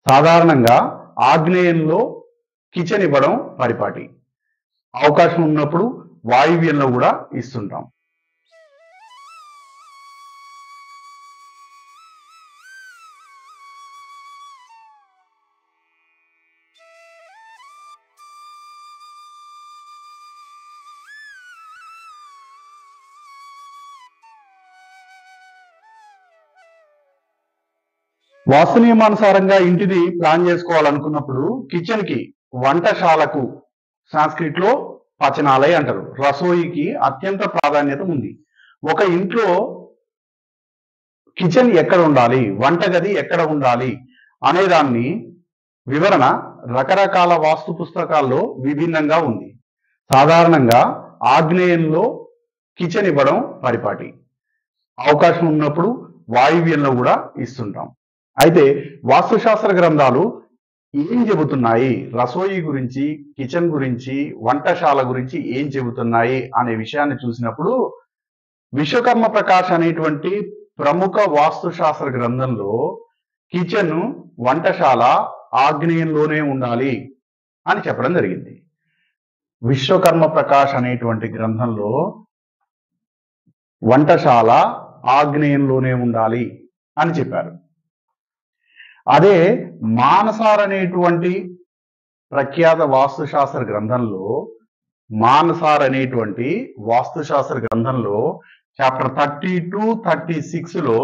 సాధారణంగా ఆగ్నేయంలో కిచెన్ ఇవ్వడం పరిపాటి. అవకాశం ఉన్నప్పుడు వాయువ్యంలో కూడా ఇస్తుంటాం. వాస్తు నియమానుసారంగా ఇంటిని ప్లాన్ చేసుకోవాలనుకున్నప్పుడు కిచెన్ కి, వంటశాలకు సాంస్క్రిట్ లో పచనాలయ్ అంటారు, రసోయికి అత్యంత ప్రాధాన్యత ఉంది. ఒక ఇంట్లో కిచెన్ ఎక్కడ ఉండాలి, వంటగది ఎక్కడ ఉండాలి అనే దాన్ని వివరణ రకరకాల వాస్తు పుస్తకాల్లో విభిన్నంగా ఉంది. సాధారణంగా ఆగ్నేయంలో కిచెన్ ఇవ్వడం పరిపాటి. అవకాశం ఉన్నప్పుడు వాయువ్యంలో కూడా ఇస్తుంటాం. అయితే వాస్తుశాస్త్ర గ్రంథాలు ఏం చెబుతున్నాయి, రసోయి గురించి, కిచెన్ గురించి, వంటశాల గురించి ఏం చెబుతున్నాయి అనే విషయాన్ని చూసినప్పుడు విశ్వకర్మ ప్రకాష్ అనేటువంటి ప్రముఖ వాస్తుశాస్త్ర గ్రంథంలో కిచెన్, వంటశాల ఆగ్నేయంలోనే ఉండాలి అని చెప్పడం జరిగింది. విశ్వకర్మ ప్రకాష్ అనేటువంటి గ్రంథంలో వంటశాల ఆగ్నేయంలోనే ఉండాలి అని చెప్పారు. అదే మానసార్ అనేటువంటి ప్రఖ్యాత వాస్తుశాస్త్ర గ్రంథంలో, మానసార్ అనేటువంటి వాస్తుశాస్త్ర గ్రంథంలో చాప్టర్ 32, 36లో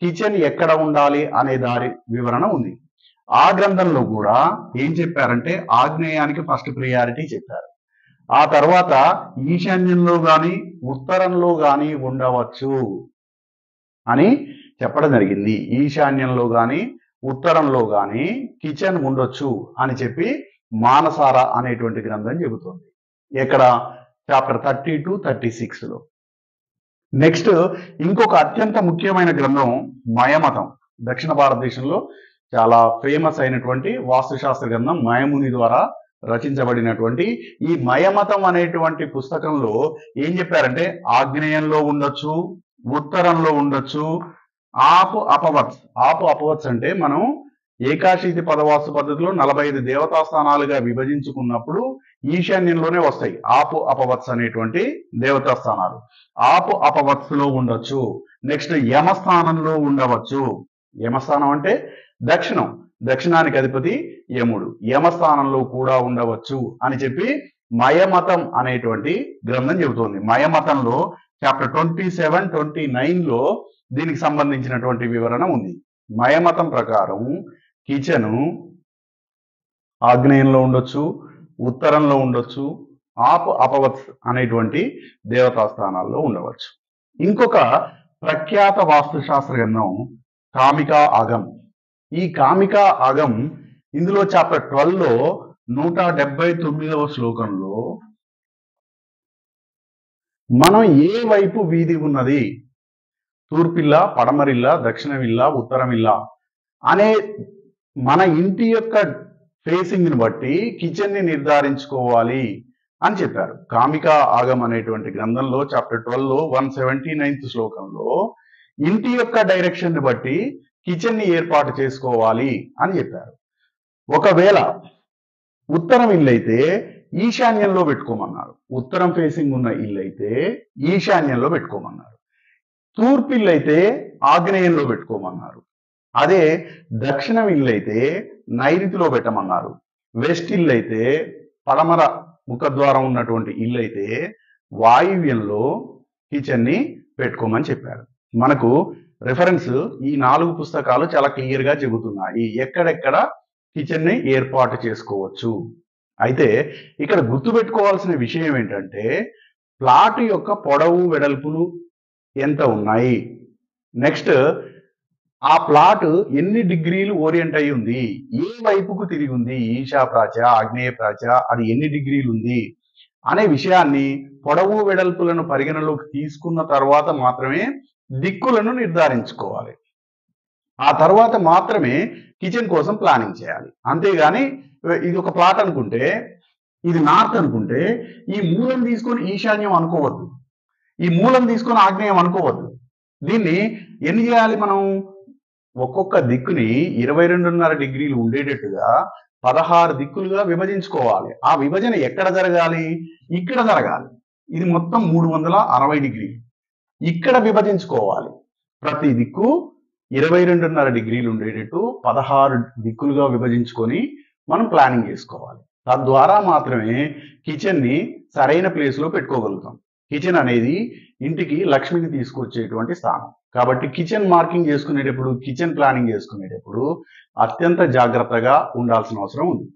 కిచెన్ ఎక్కడ ఉండాలి అనే దాని వివరణ ఉంది. ఆ గ్రంథంలో కూడా ఏం చెప్పారంటే ఆగ్నేయానికి ఫస్ట్ ప్రియారిటీ చెప్పారు. ఆ తర్వాత ఈశాన్యంలో గాని, ఉత్తరంలో గాని ఉండవచ్చు అని చెప్పడం జరిగింది. ఈశాన్యంలో గాని, ఉత్తరంలో గాని కిచెన్ ఉండొచ్చు అని చెప్పి మానసార అనేటువంటి గ్రంథం చెబుతుంది. ఎక్కడ? చాప్టర్ 32, 36లో. నెక్స్ట్ ఇంకొక అత్యంత ముఖ్యమైన గ్రంథం మయమతం. దక్షిణ భారతదేశంలో చాలా ఫేమస్ అయినటువంటి వాస్తుశాస్త్ర గ్రంథం మయముని ద్వారా రచించబడినటువంటి ఈ మయమతం అనేటువంటి పుస్తకంలో ఏం చెప్పారంటే ఆగ్నేయంలో ఉండొచ్చు, ఉత్తరంలో ఉండొచ్చు, ఆపు అపవత్స్ అంటే మనం ఏకాశీతి పదవాస్తు పద్ధతిలో 45 దేవతా స్థానాలుగా విభజించుకున్నప్పుడు ఈశాన్యంలోనే వస్తాయి ఆపు అపవత్స్ అనేటువంటి దేవతా స్థానాలు. ఆపు అపవత్స్ లో ఉండొచ్చు. నెక్స్ట్ యమస్థానంలో ఉండవచ్చు. యమస్థానం అంటే దక్షిణం, దక్షిణానికి అధిపతి యముడు, యమస్థానంలో కూడా ఉండవచ్చు అని చెప్పి మయమతం అనేటువంటి గ్రంథం చెబుతోంది. మయమతంలో చాప్టర్ 27, 29లో దీనికి సంబంధించినటువంటి వివరణ ఉంది. మయమతం ప్రకారం కిచెన్ ఆగ్నేయంలో ఉండొచ్చు, ఉత్తరంలో ఉండొచ్చు, ఆపు అపవత్స్ అనేటువంటి దేవతా స్థానాల్లో ఉండవచ్చు. ఇంకొక ప్రఖ్యాత వాస్తుశాస్త్ర గ్రంథం కామికా ఆగం. ఈ కామికా ఆగం ఇందులో చాప్టర్ 12లో 179వ శ్లోకంలో మనం ఏ వైపు వీధి ఉన్నది, తూర్పిల్లా, పడమరిల్లా, దక్షిణమిల్లా, ఉత్తరమిల్లా అనే మన ఇంటి యొక్క ఫేసింగ్ ని బట్టి కిచెన్ ని నిర్ధారించుకోవాలి అని చెప్పారు. కామికా ఆగం అనేటువంటి గ్రంథంలో చాప్టర్ 12లో 179th శ్లోకంలో ఇంటి యొక్క డైరెక్షన్ ని బట్టి కిచెన్ ని ఏర్పాటు చేసుకోవాలి అని చెప్పారు. ఒకవేళ ఉత్తరం ఇల్లు అయితే ఈశాన్యంలో పెట్టుకోమన్నారు. ఉత్తరం ఫేసింగ్ ఉన్న ఇల్లు అయితే ఈశాన్యంలో పెట్టుకోమన్నారు. తూర్పు ఇల్లు అయితే ఆగ్నేయంలో పెట్టుకోమన్నారు. అదే దక్షిణం ఇల్లు అయితే నైరుతిలో పెట్టమన్నారు. వెస్ట్ ఇల్లు అయితే, పడమర ముఖద్వారం ఉన్నటువంటి ఇల్లు అయితే వాయువ్యంలో కిచెన్ ని పెట్టుకోమని చెప్పారు. మనకు రిఫరెన్స్ ఈ 4 పుస్తకాలు చాలా క్లియర్ గా చెబుతున్నాయి ఎక్కడెక్కడ కిచెన్ ని ఏర్పాటు చేసుకోవచ్చు. అయితే ఇక్కడ గుర్తుపెట్టుకోవాల్సిన విషయం ఏంటంటే ప్లాట్ యొక్క పొడవు వెడల్పులు ఎంత ఉన్నాయి, నెక్స్ట్ ఆ ప్లాట్ ఎన్ని డిగ్రీలు ఓరియంట్ అయి ఉంది, ఏ వైపుకు తిరిగి ఉంది, ఈశా ప్రాచ్య, ఆగ్నేయ ప్రాచ్య, అది ఎన్ని డిగ్రీలు ఉంది అనే విషయాన్ని పొడవు వెడల్పులను పరిగణలోకి తీసుకున్న తర్వాత మాత్రమే దిక్కులను నిర్ధారించుకోవాలి. ఆ తర్వాత మాత్రమే కిచెన్ కోసం ప్లానింగ్ చేయాలి. అంతేగాని ఇది ఒక ప్లాట్ అనుకుంటే, ఇది నార్త్ అనుకుంటే ఈ మూలం తీసుకొని ఈశాన్యం అనుకోవద్దు, ఈ మూలం తీసుకొని ఆగ్నేయం అనుకోవద్దు. దీన్ని ఎన్ని చేయాలి మనం? ఒక్కొక్క దిక్కుని 22.5 డిగ్రీలు ఉండేటట్టుగా 16 దిక్కులుగా విభజించుకోవాలి. ఆ విభజన ఎక్కడ జరగాలి? ఇక్కడ జరగాలి. ఇది మొత్తం 360 డిగ్రీలు. ఇక్కడ విభజించుకోవాలి. ప్రతి దిక్కు 22.5 డిగ్రీలు ఉండేటట్టు 16 దిక్కులుగా విభజించుకొని మనం ప్లానింగ్ చేసుకోవాలి. తద్వారా మాత్రమే కిచెన్ని సరైన ప్లేస్లో పెట్టుకోగలుగుతాం. కిచెన్ అనేది ఇంటికి లక్ష్మిని తీసుకొచ్చేటువంటి స్థానం. కాబట్టి కిచెన్ మార్కింగ్ చేసుకునేటప్పుడు, కిచెన్ ప్లానింగ్ చేసుకునేటప్పుడు అత్యంత జాగ్రత్తగా ఉండాల్సిన అవసరం ఉంది.